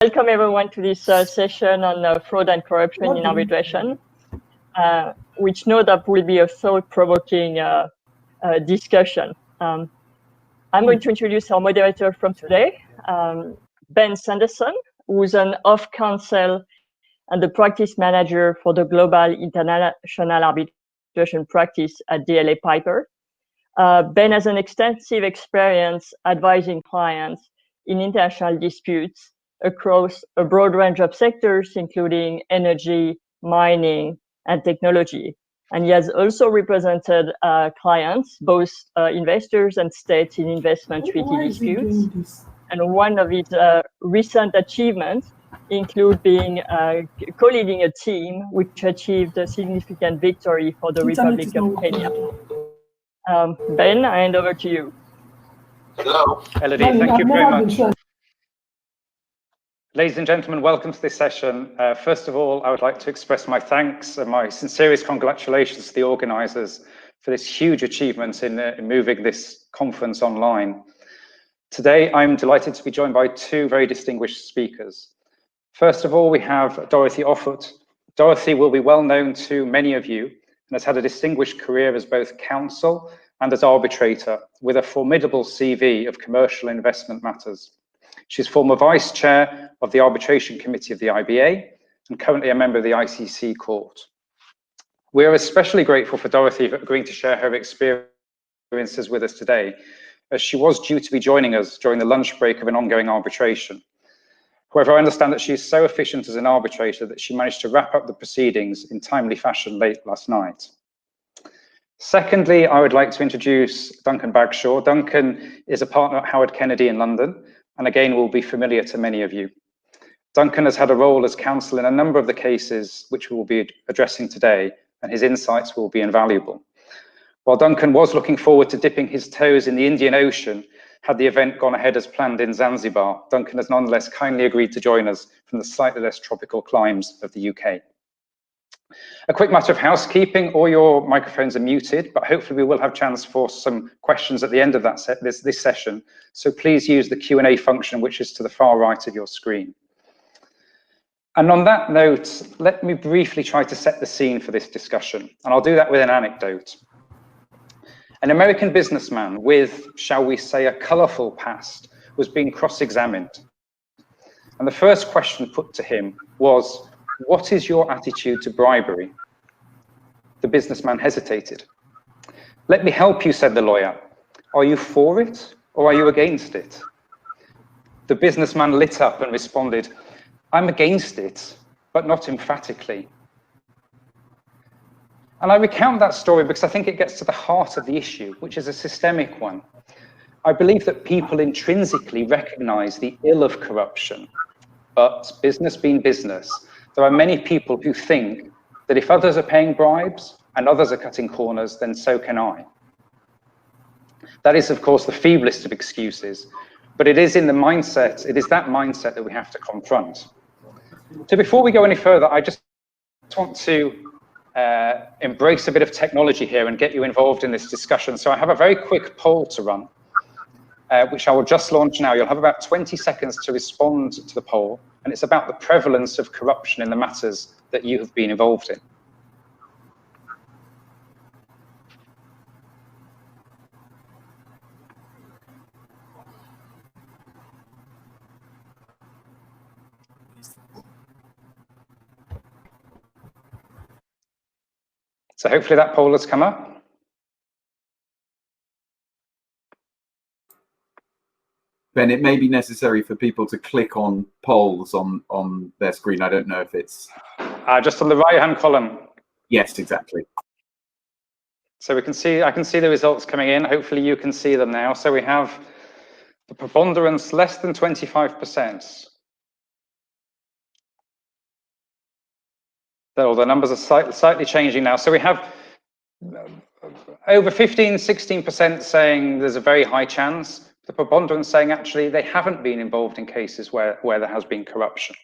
Welcome everyone to this session on fraud and corruption in arbitration, which no doubt will be a thought-provoking discussion. I'm going to introduce our moderator from today, Ben Sanderson, who's an off-counsel and the practice manager for the Global International Arbitration Practice at DLA Piper. Ben has an extensive experience advising clients in international disputes across a broad range of sectors, including energy, mining, and technology. And he has also represented clients, both investors and states, in investment treaty disputes. And one of his recent achievements include being co-leading a team which achieved a significant victory for the Republic of Kenya. Ben, I hand over to you. Hello. Elodie, thank you very much. Ladies and gentlemen, welcome to this session. First of all, I would like to express my thanks and my sincerest congratulations to the organisers for this huge achievement in moving this conference online. Today, I'm delighted to be joined by two very distinguished speakers. First of all, we have Dorothy Offutt. Dorothy will be well known to many of you and has had a distinguished career as both counsel and as arbitrator with a formidable CV of commercial investment matters. She's former vice chair of the Arbitration Committee of the IBA and currently a member of the ICC Court. We are especially grateful for Dorothy for agreeing to share her experiences with us today, as she was due to be joining us during the lunch break of an ongoing arbitration. However, I understand that she is so efficient as an arbitrator that she managed to wrap up the proceedings in timely fashion late last night. Secondly, I would like to introduce Duncan Bagshaw. Duncan is a partner at Howard Kennedy in London, and again will be familiar to many of you. Duncan has had a role as counsel in a number of the cases which we will be addressing today, and his insights will be invaluable. While Duncan was looking forward to dipping his toes in the Indian Ocean, had the event gone ahead as planned in Zanzibar, Duncan has nonetheless kindly agreed to join us from the slightly less tropical climes of the UK. A quick matter of housekeeping: all your microphones are muted, but hopefully we will have chance for some questions at the end of that this session. So please use the Q&A function, which is to the far right of your screen. And on that note, let me briefly try to set the scene for this discussion, and I'll do that with an anecdote. An American businessman with, shall we say, a colourful past was being cross-examined. And the first question put to him was, "What is your attitude to bribery?" The businessman hesitated. "Let me help you," said the lawyer. "Are you for it or are you against it?" The businessman lit up and responded, "I'm against it, but not emphatically." And I recount that story because I think it gets to the heart of the issue, which is a systemic one. I believe that people intrinsically recognize the ill of corruption, but business being business, there are many people who think that if others are paying bribes and others are cutting corners, then so can I. That is, of course, the feeblest of excuses, but it is that mindset that we have to confront. So before we go any further, I just want to embrace a bit of technology here and get you involved in this discussion. So I have a very quick poll to run, which I will just launch now. You'll have about 20 seconds to respond to the poll, and it's about the prevalence of corruption in the matters that you have been involved in. So hopefully that poll has come up. Ben, it may be necessary for people to click on polls on their screen. I don't know if it's... Just on the right-hand column. Yes, exactly. So we can see, I can see the results coming in. Hopefully you can see them now. So we have the preponderance less than 25%. So the numbers are slightly changing now. So we have over 16% saying there's a very high chance. The preponderance saying actually they haven't been involved in cases where there has been corruption.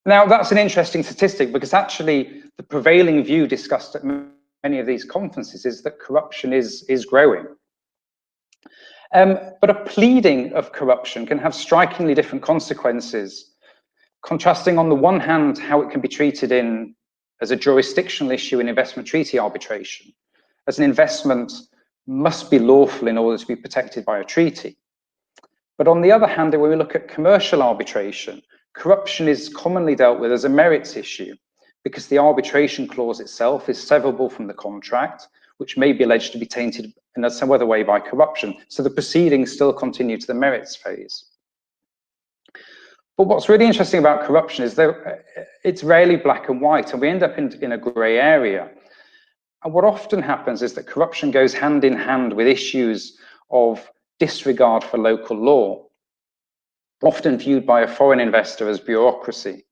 Now that's an interesting statistic because actually the prevailing view discussed at many of these conferences is that corruption is growing. But a pleading of corruption can have strikingly different consequences contrasting on the one hand how it can be treated as a jurisdictional issue in investment treaty arbitration, as an investment must be lawful in order to be protected by a treaty. But on the other hand, when we look at commercial arbitration, corruption is commonly dealt with as a merits issue because the arbitration clause itself is severable from the contract, which may be alleged to be tainted in some other way by corruption. So the proceedings still continue to the merits phase. But what's really interesting about corruption is that it's rarely black and white, and we end up in a grey area. And what often happens is that corruption goes hand in hand with issues of disregard for local law, often viewed by a foreign investor as bureaucracy.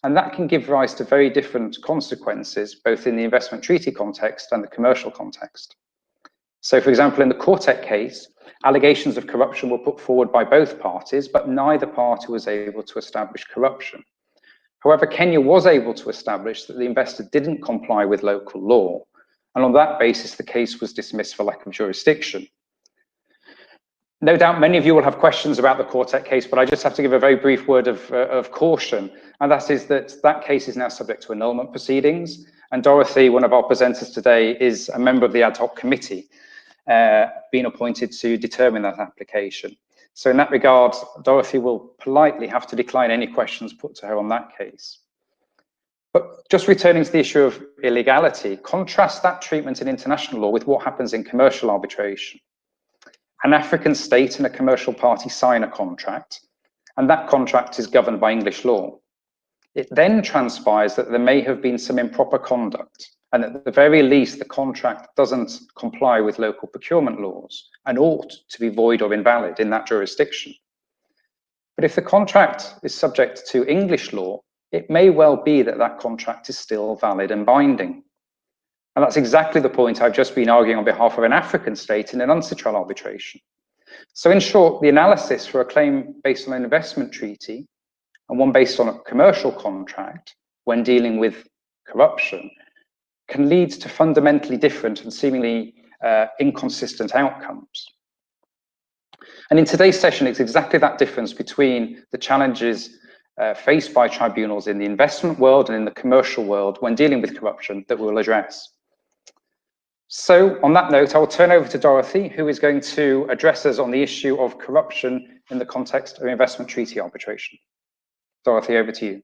And that can give rise to very different consequences, both in the investment treaty context and the commercial context. So, for example, in the Cortec case, allegations of corruption were put forward by both parties, but neither party was able to establish corruption. However, Kenya was able to establish that the investor didn't comply with local law, and on that basis, the case was dismissed for lack of jurisdiction. No doubt many of you will have questions about the Cortec case, but I just have to give a very brief word of caution, and that is that case is now subject to annulment proceedings, and Dorothy, one of our presenters today, is a member of the ad hoc committee being appointed to determine that application. So in that regard, Dorothy will politely have to decline any questions put to her on that case. But just returning to the issue of illegality, contrast that treatment in international law with what happens in commercial arbitration. An African state and a commercial party sign a contract, and that contract is governed by English law. It then transpires that there may have been some improper conduct, and at the very least, the contract doesn't comply with local procurement laws and ought to be void or invalid in that jurisdiction. But if the contract is subject to English law, it may well be that that contract is still valid and binding. And that's exactly the point I've just been arguing on behalf of an African state in an UNCITRAL arbitration. So in short, the analysis for a claim based on an investment treaty and one based on a commercial contract when dealing with corruption can lead to fundamentally different and seemingly inconsistent outcomes. And in today's session, it's exactly that difference between the challenges faced by tribunals in the investment world and in the commercial world when dealing with corruption that we'll address. So on that note, I will turn over to Dorothy, who is going to address us on the issue of corruption in the context of investment treaty arbitration. Dorothy, over to you.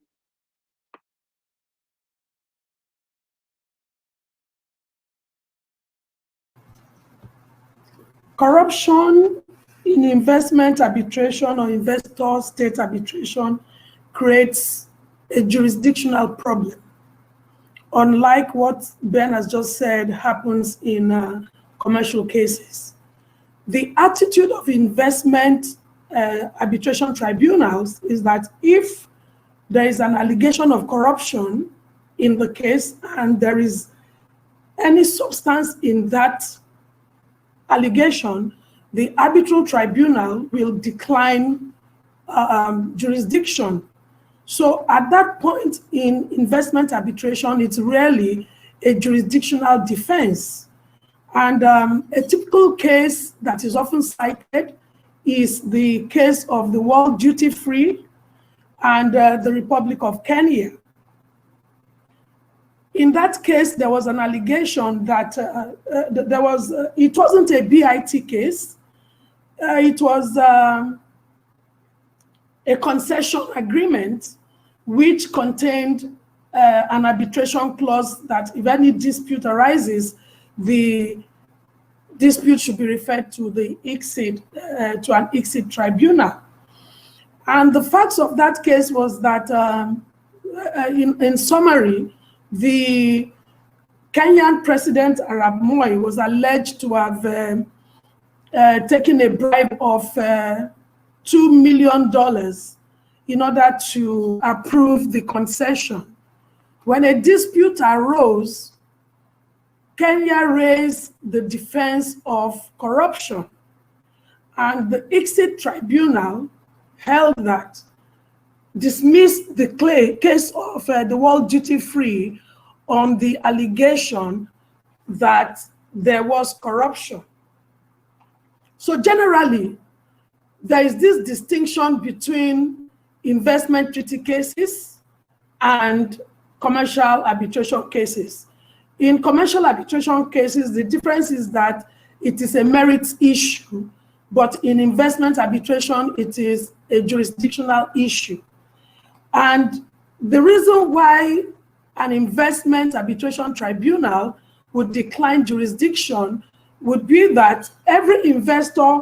Corruption in investment arbitration or investor-state arbitration creates a jurisdictional problem. Unlike what Ben has just said happens in commercial cases. The attitude of investment arbitration tribunals is that if there is an allegation of corruption in the case and there is any substance in that allegation, the arbitral tribunal will decline jurisdiction. So at that point in investment arbitration, it's rarely a jurisdictional defense. And a typical case that is often cited is the case of the World Duty Free and the Republic of Kenya. In that case, there was an allegation that it wasn't a BIT case. It was a concession agreement which contained an arbitration clause that if any dispute arises, the dispute should be referred to the ICSID, to an ICSID tribunal. And the facts of that case was that, in summary, the Kenyan President Arap Moi was alleged to have taken a bribe of $2 million in order to approve the concession. When a dispute arose, Kenya raised the defense of corruption, and the ICSID tribunal held that, dismissed the case of the World Duty Free on the allegation that there was corruption. So generally, there is this distinction between investment treaty cases and commercial arbitration cases. In commercial arbitration cases, the difference is that it is a merits issue, but in investment arbitration, it is a jurisdictional issue. And the reason why an investment arbitration tribunal would decline jurisdiction would be that every investor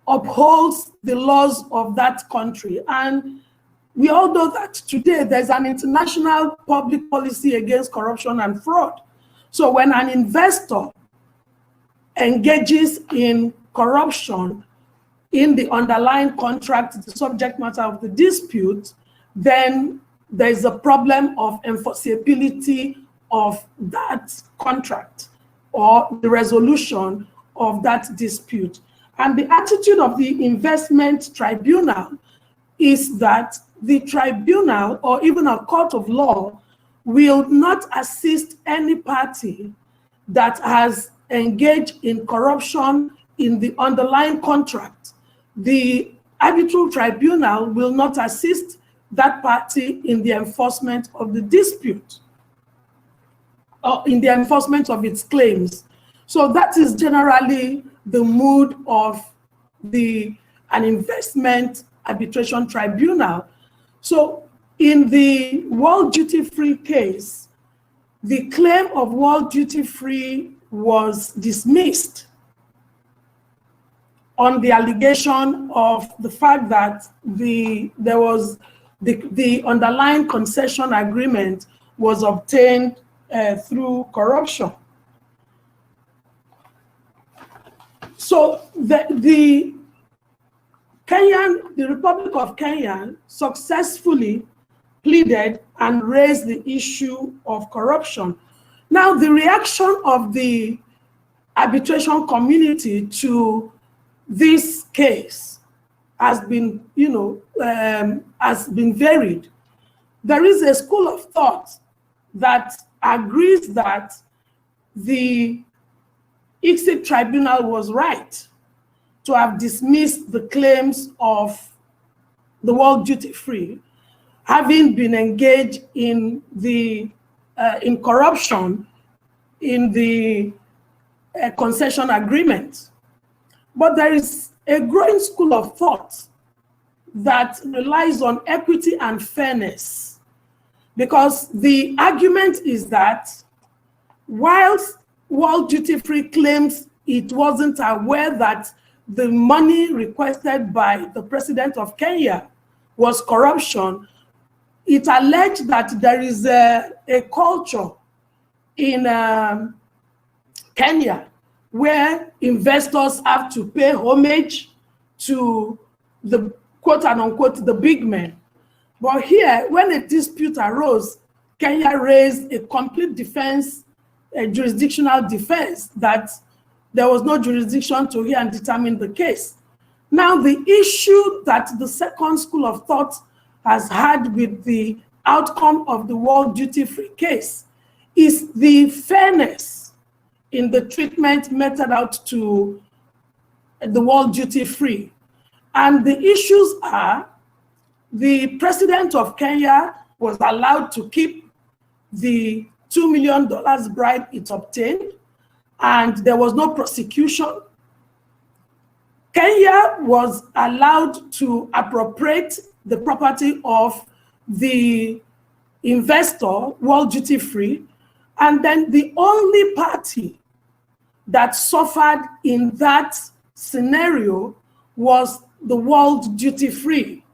upholds the laws of that country. And we all know that today there's an international public policy against corruption and fraud. So when an investor engages in corruption in the underlying contract, the subject matter of the dispute, then there's a problem of enforceability of that contract or the resolution of that dispute. And the attitude of the investment tribunal is that the tribunal or even a court of law will not assist any party that has engaged in corruption in the underlying contract. The arbitral tribunal will not assist that party in the enforcement of the dispute or in the enforcement of its claims. So that is generally the mood of an investment arbitration tribunal. So in the World Duty Free case, the claim of World Duty Free was dismissed on the allegation of the fact that the underlying concession agreement was obtained through corruption. So the Republic of Kenya successfully pleaded and raised the issue of corruption. Now, the reaction of the arbitration community to this case has been, has been varied. There is a school of thought that agrees that the ICSID tribunal was right to have dismissed the claims of the World Duty Free, having been engaged in in corruption in the concession agreement. But there is a growing school of thought that relies on equity and fairness, because the argument is that whilst World Duty Free claims it wasn't aware that the money requested by the president of Kenya was corruption, it alleged that there is a culture in Kenya where investors have to pay homage to the quote and unquote the big men. But here, when a dispute arose, Kenya raised a complete defense, a jurisdictional defense, that there was no jurisdiction to hear and determine the case. Now, the issue that the second school of thought has had with the outcome of the World Duty Free case is the fairness in the treatment meted out to the World Duty Free. And the issues are, the president of Kenya was allowed to keep the $2 million bribe it obtained, and there was no prosecution. Kenya was allowed to appropriate the property of the investor, World Duty Free, and then the only party that suffered in that scenario was the World Duty Free.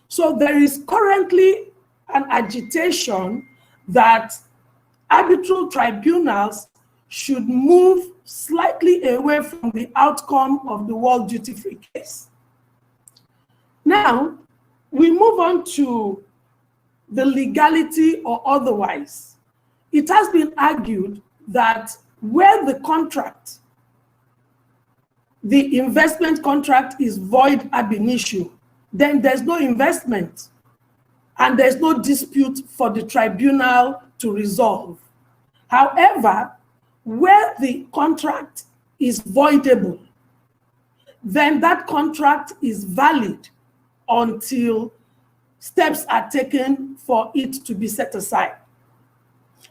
So there is currently an agitation that arbitral tribunals should move slightly away from the outcome of the World Duty Free case. Now, we move on to the legality or otherwise. It has been argued that where the contract, the investment contract, is void ab initio, then there's no investment and there's no dispute for the tribunal to resolve. However, where the contract is voidable, then that contract is valid until steps are taken for it to be set aside.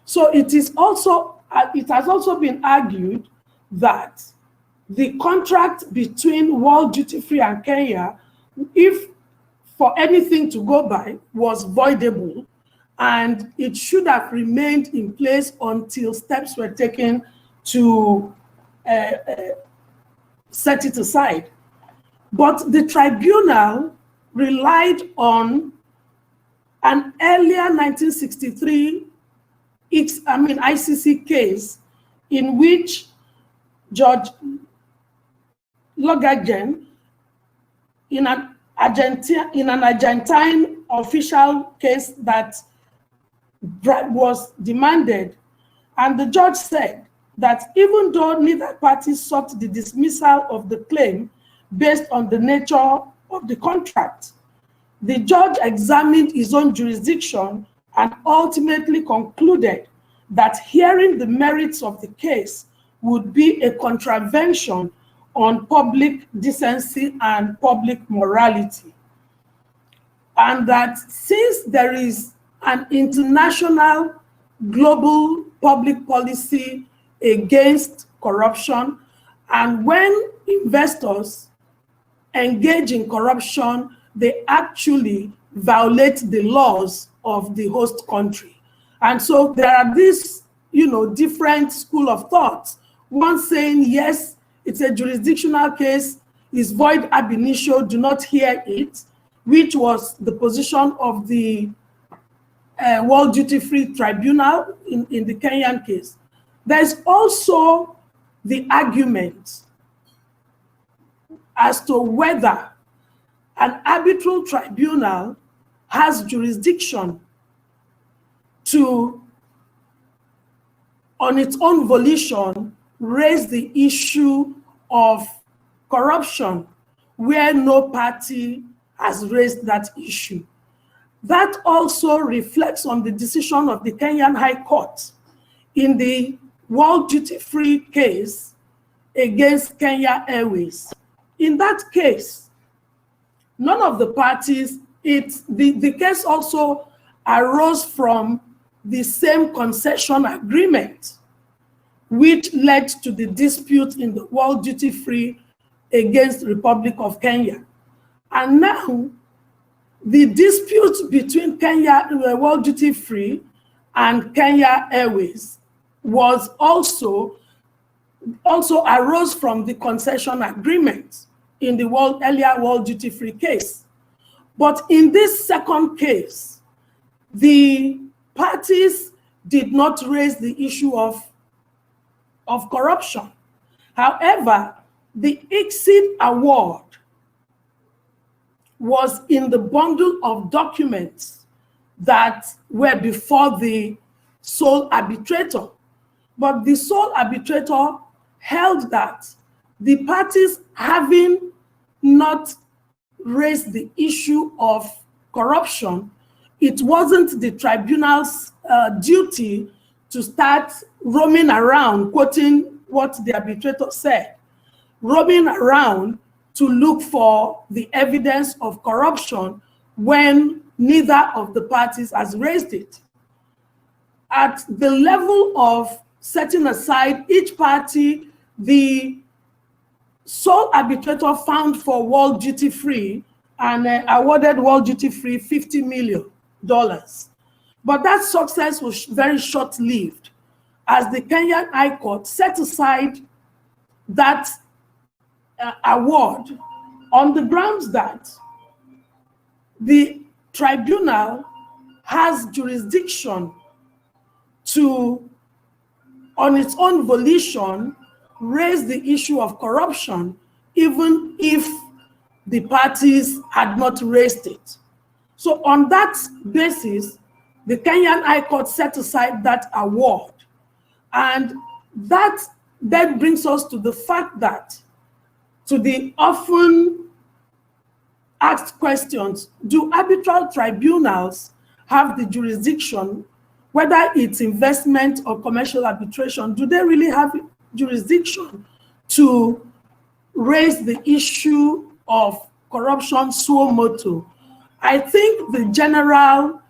So it has also been argued that the contract between World Duty Free and Kenya, if for anything to go by, was voidable, and it should have remained in place until steps were taken to set it aside. But the tribunal relied on an earlier 1963 ICC case in which Judge Logagen, in an Argentine official case that was demanded, and the judge said that even though neither party sought the dismissal of the claim based on the nature of the contract, the judge examined his own jurisdiction and ultimately concluded that hearing the merits of the case would be a contravention on public decency and public morality. And that since there is an international global public policy against corruption, and when investors engage in corruption, they actually violate the laws of the host country. And so there are these, different school of thoughts. One saying, yes, it's a jurisdictional case, is void ab initio, do not hear it, which was the position of the World Duty Free Tribunal in the Kenyan case. There's also the argument as to whether an arbitral tribunal has jurisdiction to, on its own volition, raise the issue of corruption where no party has raised that issue. That also reflects on the decision of the Kenyan High Court in the World Duty Free case against Kenya Airways. In that case, none of the parties, the case also arose from the same concession agreement, which led to the dispute in the World Duty Free against the Republic of Kenya. And now, the dispute between Kenya, World Duty Free, and Kenya Airways was also arose from the concession agreement in the earlier World Duty Free case. But in this second case, the parties did not raise the issue of corruption. However, the ICSID award was in the bundle of documents that were before the sole arbitrator. But the sole arbitrator held that the parties having not raised the issue of corruption, it wasn't the tribunal's duty to start roaming around, quoting what the arbitrator said, roaming around to look for the evidence of corruption when neither of the parties has raised it. At the level of setting aside each party, the sole arbitrator found for World Duty Free and awarded World Duty Free $50 million. But that success was very short-lived, as the Kenyan High Court set aside that award on the grounds that the tribunal has jurisdiction to, on its own volition, raise the issue of corruption, even if the parties had not raised it. So on that basis, the Kenyan High Court set aside that award. And that then brings us to the fact that, to the often asked questions, do arbitral tribunals have the jurisdiction, whether it's investment or commercial arbitration, do they really have jurisdiction to raise the issue of corruption suo motu I think the general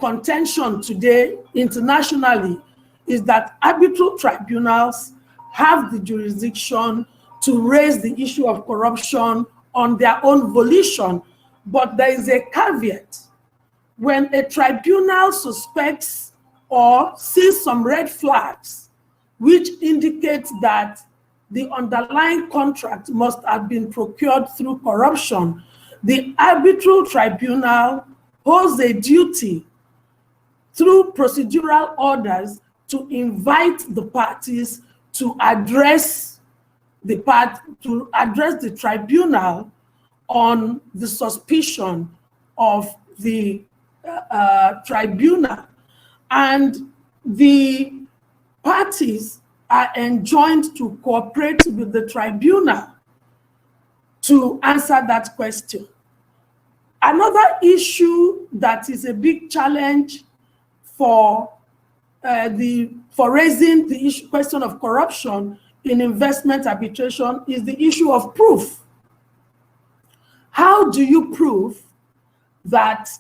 contention today internationally is that arbitral tribunals have the jurisdiction to raise the issue of corruption on their own volition. But there is a caveat. When a tribunal suspects or sees some red flags, which indicates that the underlying contract must have been procured through corruption, the arbitral tribunal holds a duty through procedural orders to invite the parties to address the tribunal on the suspicion of the tribunal, and the parties are enjoined to cooperate with the tribunal to answer that question. Another issue that is a big challenge for raising the question of corruption in investment arbitration is the issue of proof. How do you prove that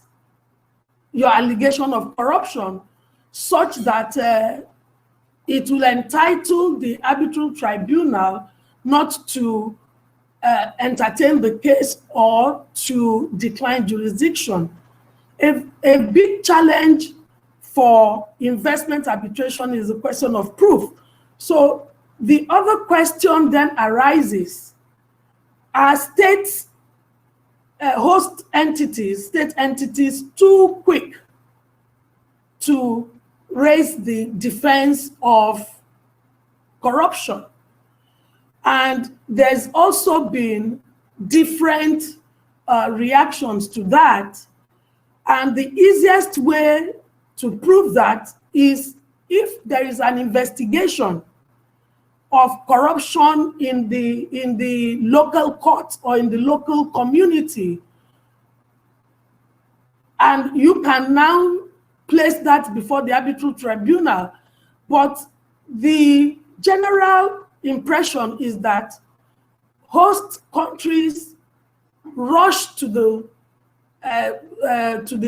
your allegation of corruption such that it will entitle the arbitral tribunal not to entertain the case or to decline jurisdiction? A big challenge for investment arbitration is the question of proof. So the other question then arises, are states, host entities, state entities too quick to raise the defense of corruption? And there's also been different reactions to that. And the easiest way to prove that is if there is an investigation of corruption in the local court or in the local community, and you can now place that before the arbitral tribunal. But the general impression is that host countries rush to the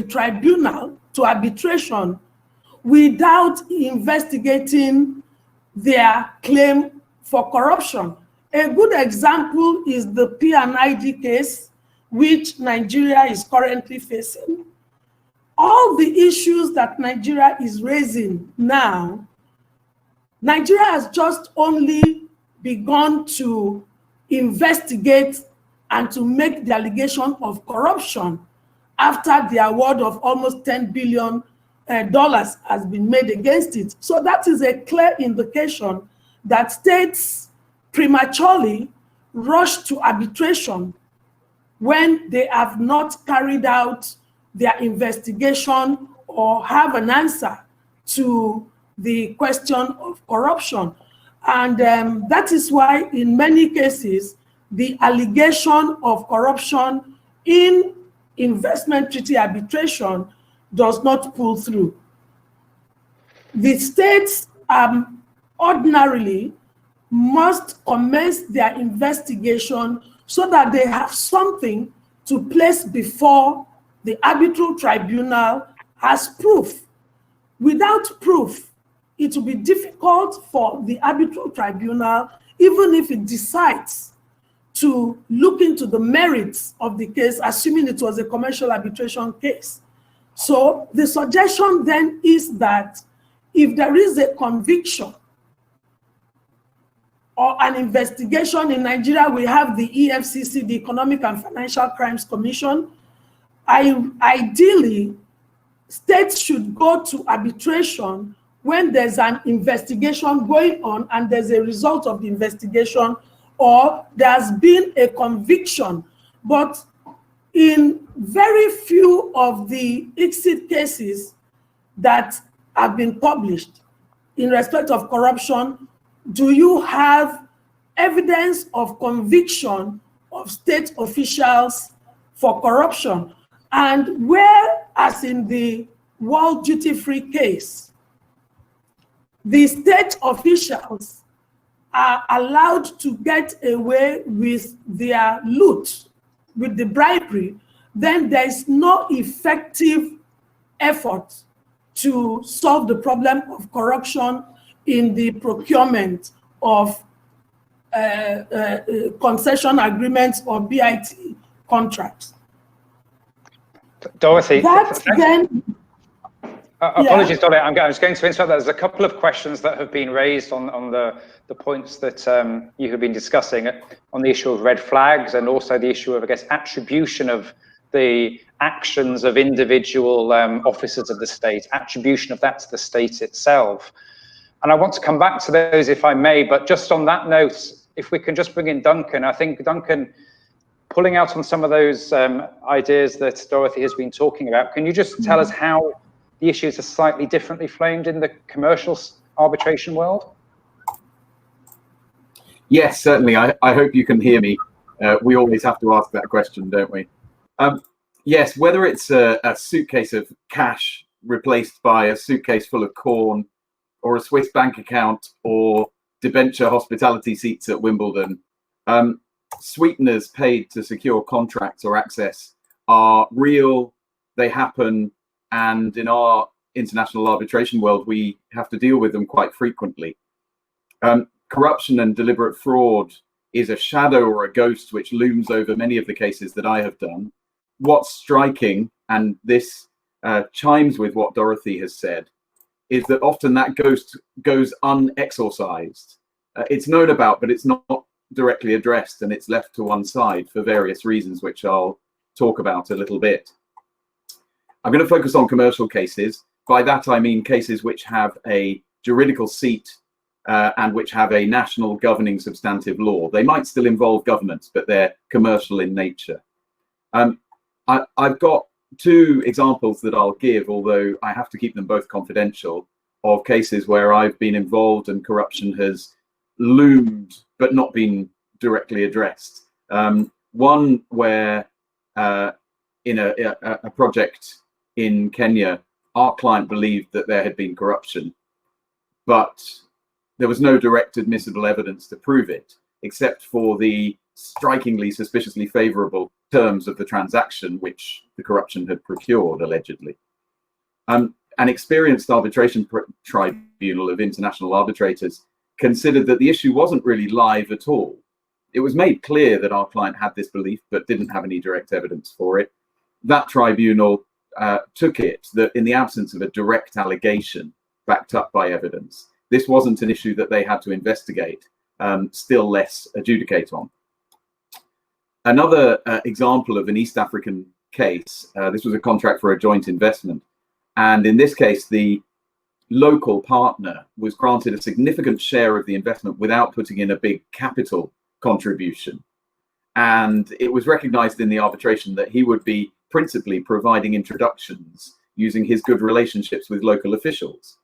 tribunal, to arbitration, without investigating their claim for corruption. A good example is the P&ID case, which Nigeria is currently facing. All the issues that Nigeria is raising now, Nigeria has just only begun to investigate and to make the allegation of corruption after the award of almost $10 billion has been made against it. So that is a clear indication that states prematurely rush to arbitration when they have not carried out their investigation or have an answer to the question of corruption. And that is why in many cases, the allegation of corruption in investment treaty arbitration does not pull through. The states ordinarily must commence their investigation so that they have something to place before the arbitral tribunal as proof. Without proof, it will be difficult for the arbitral tribunal, even if it decides to look into the merits of the case, assuming it was a commercial arbitration case. So the suggestion then is that if there is a conviction or an investigation in Nigeria, we have the EFCC, the Economic and Financial Crimes Commission. Ideally, states should go to arbitration when there's an investigation going on and there's a result of the investigation, or there's been a conviction. But in very few of the ICSID cases that have been published in respect of corruption, do you have evidence of conviction of state officials for corruption? And where, as in the World Duty Free case, the state officials are allowed to get away with their loot, with the bribery, then there is no effective effort to solve the problem of corruption in the procurement of concession agreements or BIT contracts. Dorothy, apologies, Dorothy, I was going to interrupt. There's a couple of questions that have been raised on the points that you have been discussing on the issue of red flags, and also the issue of, I guess, attribution of the actions of individual officers of the state, attribution of that to the state itself. And I want to come back to those if I may, but just on that note, if we can just bring in Duncan. I think, Duncan, pulling out on some of those ideas that Dorothy has been talking about, can you just tell us how the issues are slightly differently framed in the commercial arbitration world? Yes, certainly. I hope you can hear me. We always have to ask that question, don't we? Yes, whether it's a suitcase of cash replaced by a suitcase full of corn, or a Swiss bank account, or debenture hospitality seats at Wimbledon, sweeteners paid to secure contracts or access are real, they happen, and in our international arbitration world, we have to deal with them quite frequently. Corruption and deliberate fraud is a shadow or a ghost which looms over many of the cases that I have done. What's striking, and this chimes with what Dorothy has said, is that often that ghost goes unexorcised. It's known about, but it's not directly addressed, and it's left to one side for various reasons, which I'll talk about a little bit. I'm going to focus on commercial cases. By that, I mean cases which have a juridical seat and which have a national governing substantive law. They might still involve governments, but they're commercial in nature. I've got two examples that I'll give, although I have to keep them both confidential, of cases where I've been involved and corruption has loomed but not been directly addressed. One where in a project in Kenya, our client believed that there had been corruption, but there was no direct admissible evidence to prove it, except for the strikingly suspiciously favorable terms of the transaction which the corruption had procured, allegedly. An experienced arbitration tribunal of international arbitrators considered that the issue wasn't really live at all. It was made clear that our client had this belief but didn't have any direct evidence for it. That tribunal took it that in the absence of a direct allegation backed up by evidence, this wasn't an issue that they had to investigate, still less adjudicate on. Another example of an East African case, this was a contract for a joint investment. And in this case, the local partner was granted a significant share of the investment without putting in a big capital contribution. And it was recognized in the arbitration that he would be principally providing introductions using his good relationships with local officials.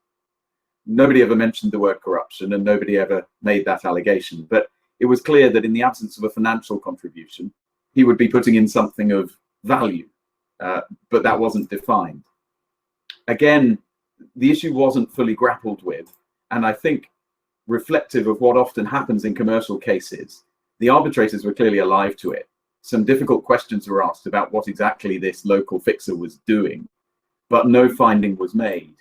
Nobody ever mentioned the word corruption and nobody ever made that allegation, but it was clear that in the absence of a financial contribution, he would be putting in something of value, but that wasn't defined. Again, the issue wasn't fully grappled with, and I think reflective of what often happens in commercial cases, the arbitrators were clearly alive to it. Some difficult questions were asked about what exactly this local fixer was doing, but no finding was made.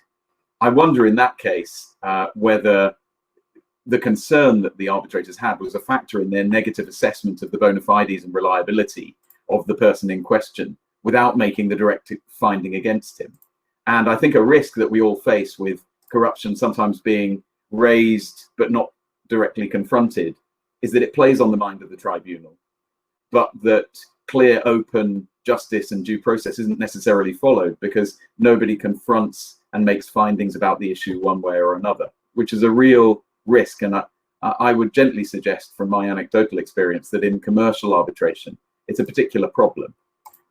I wonder in that case whether the concern that the arbitrators had was a factor in their negative assessment of the bona fides and reliability of the person in question without making the direct finding against him. And I think a risk that we all face with corruption sometimes being raised but not directly confronted is that it plays on the mind of the tribunal, but that clear, open justice and due process isn't necessarily followed because nobody confronts and makes findings about the issue one way or another, which is a real risk. And I would gently suggest from my anecdotal experience that in commercial arbitration, it's a particular problem.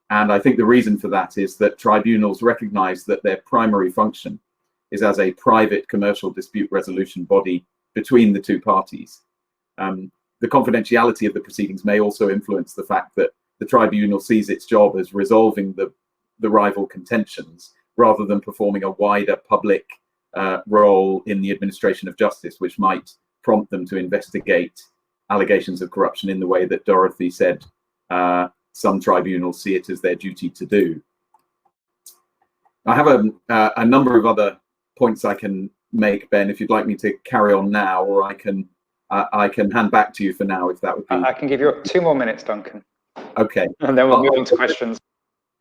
And I think the reason for that is that tribunals recognize that their primary function is as a private commercial dispute resolution body between the two parties. The confidentiality of the proceedings may also influence the fact that the tribunal sees its job as resolving the rival contentions rather than performing a wider public role in the administration of justice, which might prompt them to investigate allegations of corruption in the way that Dorothy said some tribunals see it as their duty to do. I have a number of other points I can make, Ben, if you'd like me to carry on now, or I can hand back to you for now, if that would be... I can give you 2 more minutes, Duncan. Okay. And then we'll move on to questions.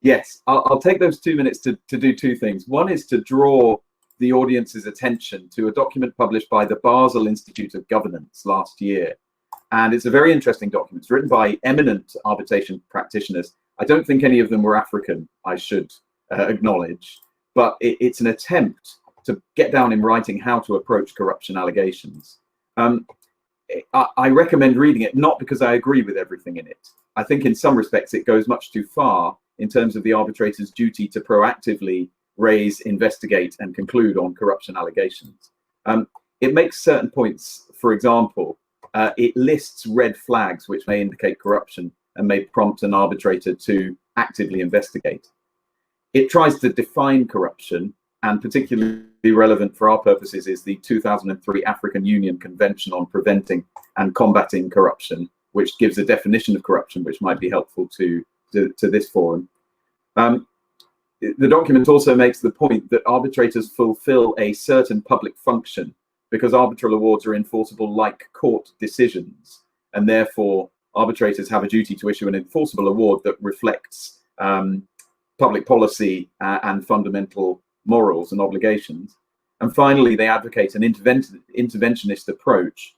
Yes, I'll take those 2 minutes to do two things. One is to draw the audience's attention to a document published by the Basel Institute of Governance last year. And it's a very interesting document. It's written by eminent arbitration practitioners. I don't think any of them were African, I should acknowledge, but it's an attempt to get down in writing how to approach corruption allegations. I recommend reading it, not because I agree with everything in it. I think in some respects it goes much too far in terms of the arbitrator's duty to proactively raise, investigate, and conclude on corruption allegations. It makes certain points. For example, it lists red flags which may indicate corruption and may prompt an arbitrator to actively investigate. It tries to define corruption, and particularly relevant for our purposes is the 2003 African Union Convention on Preventing and Combating Corruption, which gives a definition of corruption which might be helpful to this forum. The document also makes the point that arbitrators fulfill a certain public function because arbitral awards are enforceable like court decisions, and therefore arbitrators have a duty to issue an enforceable award that reflects public policy and fundamental morals and obligations. And finally, they advocate an interventionist approach,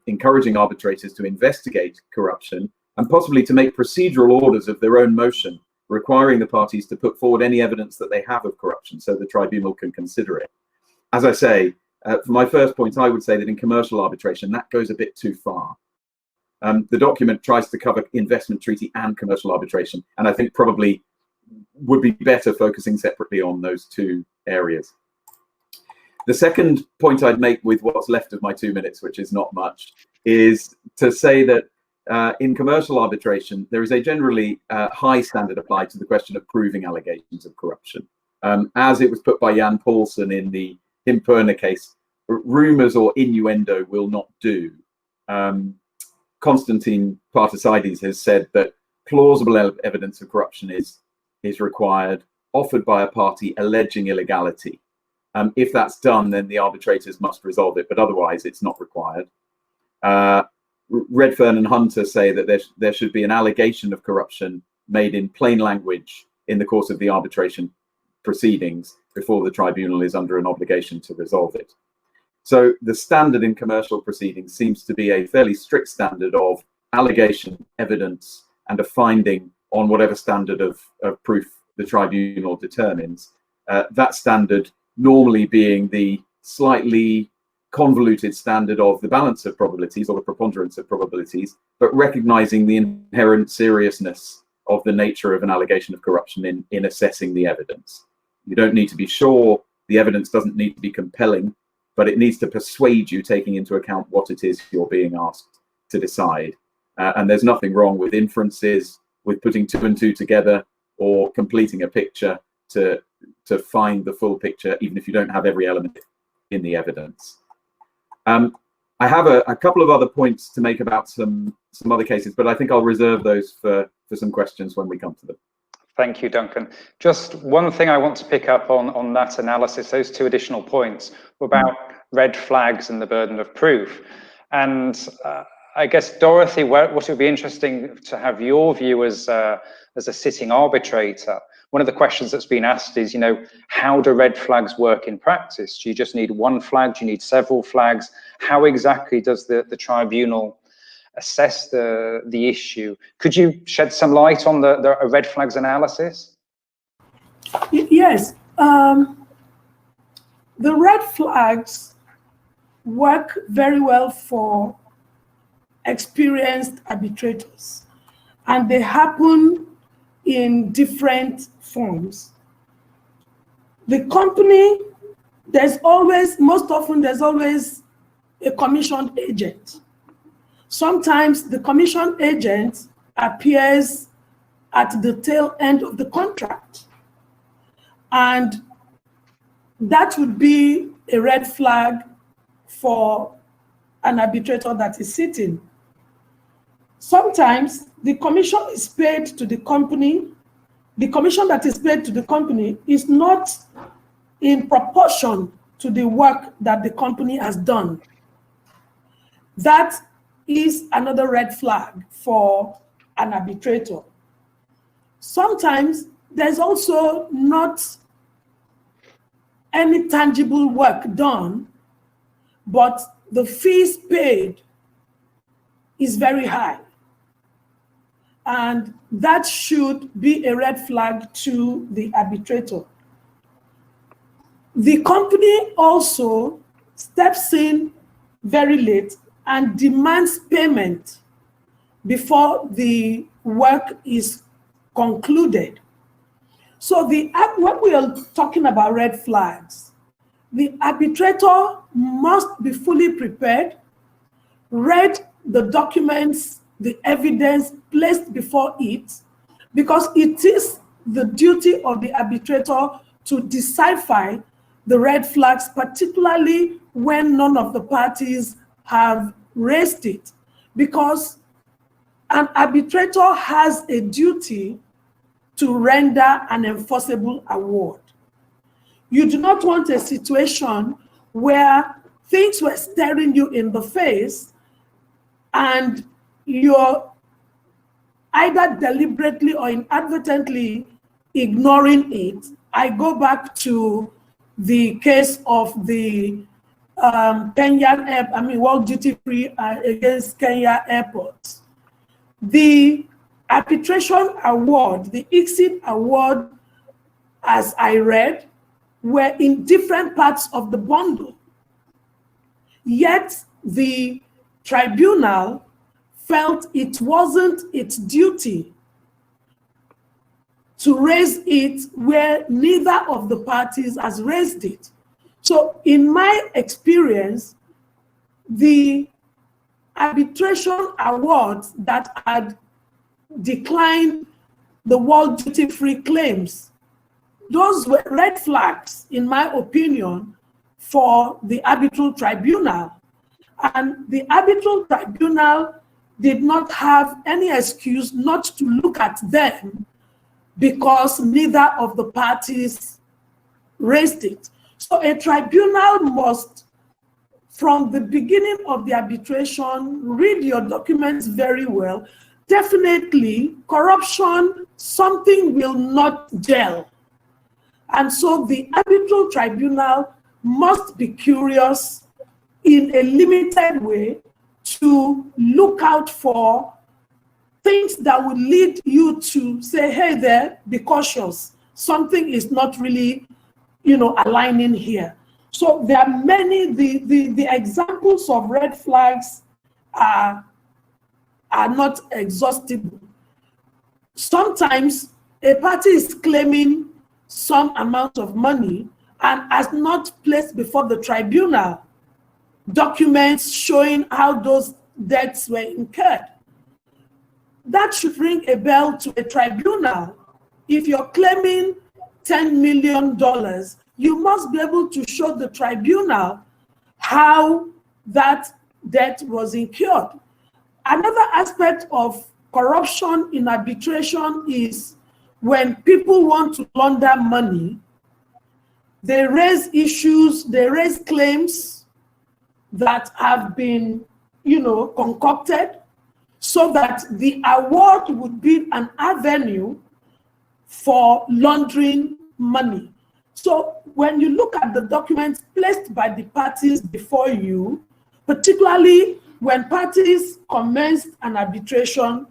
encouraging arbitrators to investigate corruption and possibly to make procedural orders of their own motion, requiring the parties to put forward any evidence that they have of corruption so the tribunal can consider it. As I say, for my first point, I would say that in commercial arbitration, that goes a bit too far. The document tries to cover investment treaty and commercial arbitration, and I think probably would be better focusing separately on those two areas. The second point I'd make with what's left of my 2 minutes, which is not much, is to say that in commercial arbitration, there is a generally high standard applied to the question of proving allegations of corruption. As it was put by Jan Paulsen in the Himperna case, rumors or innuendo will not do. Constantine Partasides has said that plausible evidence of corruption is required, offered by a party alleging illegality. If that's done, then the arbitrators must resolve it, but otherwise it's not required. Redfern and Hunter say that there should be an allegation of corruption made in plain language in the course of the arbitration proceedings before the tribunal is under an obligation to resolve it. So the standard in commercial proceedings seems to be a fairly strict standard of allegation, evidence, and a finding on whatever standard of proof the tribunal determines. That standard normally being the slightly convoluted standard of the balance of probabilities or the preponderance of probabilities, but recognizing the inherent seriousness of the nature of an allegation of corruption in assessing the evidence. You don't need to be sure, the evidence doesn't need to be compelling, but it needs to persuade you, taking into account what it is you're being asked to decide. And there's nothing wrong with inferences, with putting 2 and 2 together, or completing a picture to find the full picture, even if you don't have every element in the evidence. I have a couple of other points to make about some other cases, but I think I'll reserve those for some questions when we come to them. Thank you, Duncan. Just one thing I want to pick up on that analysis, those 2 additional points were about red flags and the burden of proof. And I guess, Dorothy, what would be interesting to have your view as a sitting arbitrator. One of the questions that's been asked is, how do red flags work in practice? Do you just need one flag? Do you need several flags? How exactly does the tribunal assess the issue? Could you shed some light on the red flags analysis? Yes. The red flags work very well for experienced arbitrators, and they happen in different forms. The company, most often there's always a commissioned agent. Sometimes the commissioned agent appears at the tail end of the contract, and that would be a red flag for an arbitrator that is sitting. Sometimes the commission is paid to the company. The commission that is paid to the company is not in proportion to the work that the company has done. That is another red flag for an arbitrator. Sometimes there's also not any tangible work done, but the fees paid is very high. And that should be a red flag to the arbitrator. The company also steps in very late and demands payment before the work is concluded. So when we are talking about red flags, the arbitrator must be fully prepared, read the documents, the evidence placed before it, because it is the duty of the arbitrator to decipher the red flags, particularly when none of the parties have raised it, because an arbitrator has a duty to render an enforceable award. You do not want a situation where things were staring you in the face and you're either deliberately or inadvertently ignoring it. I go back to the case of the World Duty Free against Kenya Airports. The arbitration award, the ICSID award, as I read, were in different parts of the bundle. Yet the tribunal felt it wasn't its duty to raise it where neither of the parties has raised it. So in my experience, the arbitration awards that had declined the World Duty Free claims, those were red flags, in my opinion, for the arbitral tribunal. And the arbitral tribunal did not have any excuse not to look at them because neither of the parties raised it. So a tribunal must, from the beginning of the arbitration, read your documents very well. Definitely, corruption, something will not gel. And so the arbitral tribunal must be curious in a limited way to look out for things that will lead you to say, hey there, be cautious. Something is not really, aligning here. So there are many, the examples of red flags are not exhaustible. Sometimes a party is claiming some amount of money and has not placed before the tribunal documents showing how those debts were incurred. That should ring a bell to a tribunal. If you're claiming $10 million, you must be able to show the tribunal how that debt was incurred. Another aspect of corruption in arbitration is when people want to launder money, they raise issues, they raise claims that have been, concocted so that the award would be an avenue for laundering money. So when you look at the documents placed by the parties before you, particularly when parties commenced an arbitration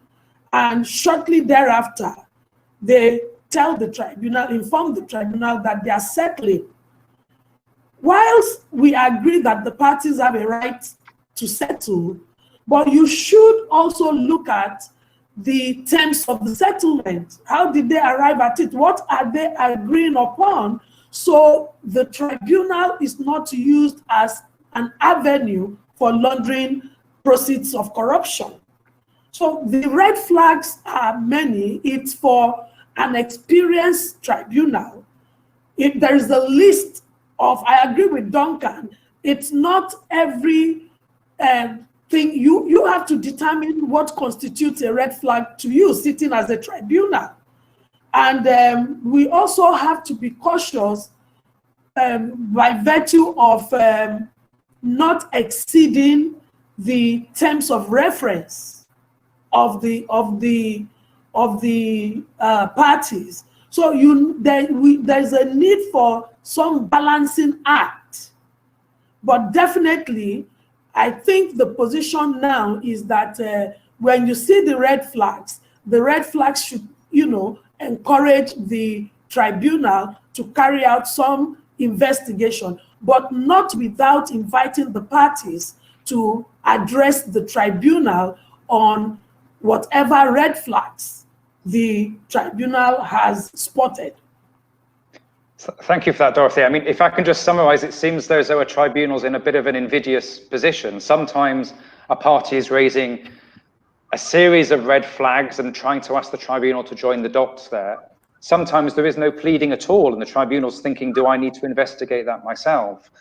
and shortly thereafter, they tell the tribunal, inform the tribunal that they are settling. Whilst we agree that the parties have a right to settle, but you should also look at the terms of the settlement. How did they arrive at it? What are they agreeing upon? So the tribunal is not used as an avenue for laundering proceeds of corruption. So the red flags are many. It's for an experienced tribunal. If there is a list of, I agree with Duncan, it's not every thing, you have to determine what constitutes a red flag to you sitting as a tribunal. And we also have to be cautious by virtue of not exceeding the terms of reference of the parties. So there's a need for some balancing act. But definitely, I think the position now is that when you see the red flags should, encourage the tribunal to carry out some investigation, but not without inviting the parties to address the tribunal on whatever red flags the tribunal has spotted. Thank you for that, Dorothy. I mean, if I can just summarize, it seems as though tribunals in a bit of an invidious position. Sometimes a party is raising a series of red flags and trying to ask the tribunal to join the dots there. Sometimes there is no pleading at all, and the tribunal's thinking, do I need to investigate that myself?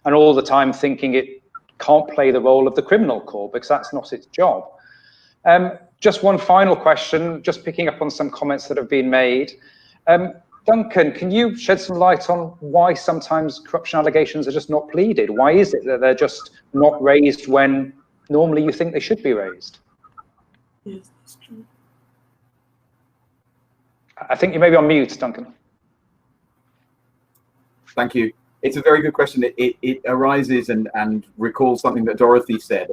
And all the time thinking it can't play the role of the criminal court because that's not its job. Just one final question, just picking up on some comments that have been made. Duncan, can you shed some light on why sometimes corruption allegations are just not pleaded? Why is it that they're just not raised when normally you think they should be raised? Yes, that's true. I think you may be on mute, Duncan. Thank you. It's a very good question. It arises and recalls something that Dorothy said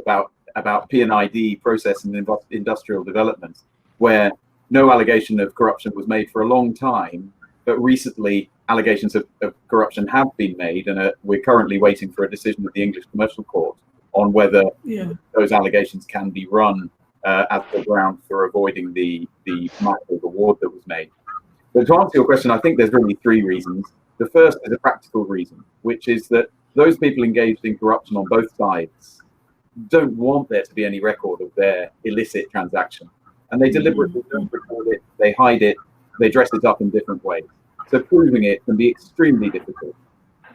about P&ID, process and industrial development, where no allegation of corruption was made for a long time, but recently allegations of corruption have been made, and we're currently waiting for a decision of the English Commercial Court on whether those allegations can be run as the ground for avoiding the massive award that was made. But to answer your question, I think there's really three reasons. The first is a practical reason, which is that those people engaged in corruption on both sides don't want there to be any record of their illicit transaction. And they deliberately don't record it, they hide it, they dress it up in different ways. So proving it can be extremely difficult.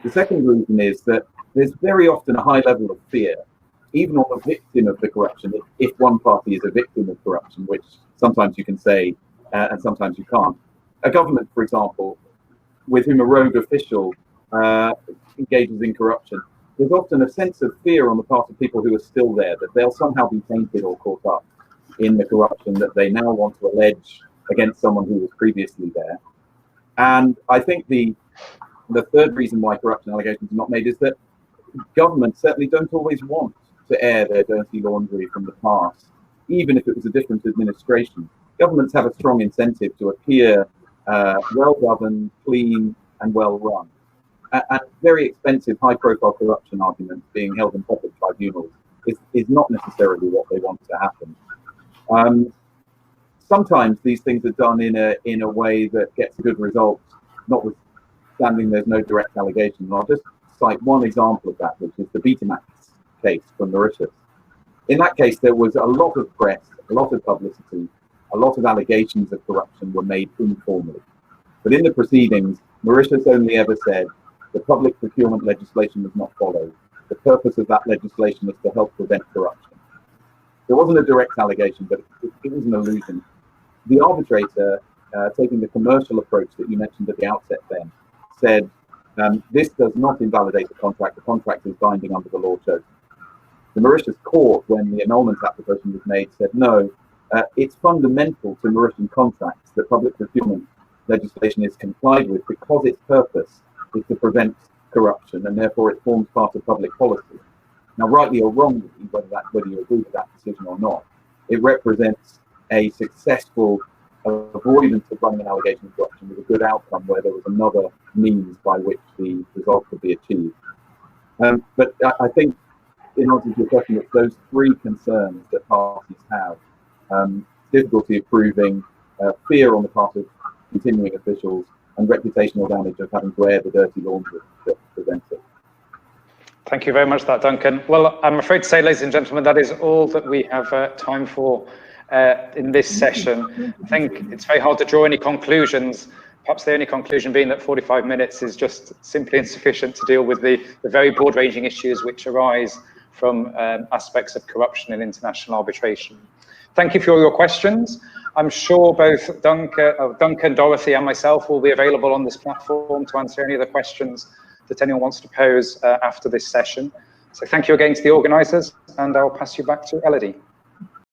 The second reason is that there's very often a high level of fear, even on the victim of the corruption, if one party is a victim of corruption, which sometimes you can say and sometimes you can't. A government, for example, with whom a rogue official engages in corruption, there's often a sense of fear on the part of people who are still there, that they'll somehow be tainted or caught up in the corruption that they now want to allege against someone who was previously there. And I think the third reason why corruption allegations are not made is that governments certainly don't always want to air their dirty laundry from the past, even if it was a different administration. Governments have a strong incentive to appear well-governed, clean, and well-run. And very expensive, high-profile corruption arguments being held in public tribunals is not necessarily what they want to happen. Sometimes these things are done in a way that gets a good result, notwithstanding there's no direct allegation. And I'll just cite one example of that, which is the Betamax case from Mauritius. In that case, there was a lot of press, a lot of publicity, a lot of allegations of corruption were made informally. But in the proceedings, Mauritius only ever said the public procurement legislation was not followed. The purpose of that legislation is to help prevent corruption. There wasn't a direct allegation, but it was an allusion. The arbitrator, taking the commercial approach that you mentioned at the outset then, said, this does not invalidate the contract is binding under the law chosen. The Mauritius court, when the annulment application was made, said no, it's fundamental to Mauritian contracts that public procurement legislation is complied with because its purpose is to prevent corruption and therefore it forms part of public policy. Now, rightly or wrongly, whether you agree with that decision or not, it represents a successful avoidance of running an allegation of corruption with a good outcome where there was another means by which the result could be achieved. But I think, in answer to your question, it's those three concerns that parties have. Difficulty of proving, fear on the part of continuing officials, and reputational damage of having to air the dirty laundry that prevents it. Thank you very much for that, Duncan. Well, I'm afraid to say, ladies and gentlemen, that is all that we have time for in this session. I think it's very hard to draw any conclusions. Perhaps the only conclusion being that 45 minutes is just simply insufficient to deal with the very broad-ranging issues which arise from aspects of corruption in international arbitration. Thank you for all your questions. I'm sure both Duncan, Dorothy, and myself will be available on this platform to answer any of the questions that anyone wants to pose after this session. So thank you again to the organisers, and I'll pass you back to Elodie.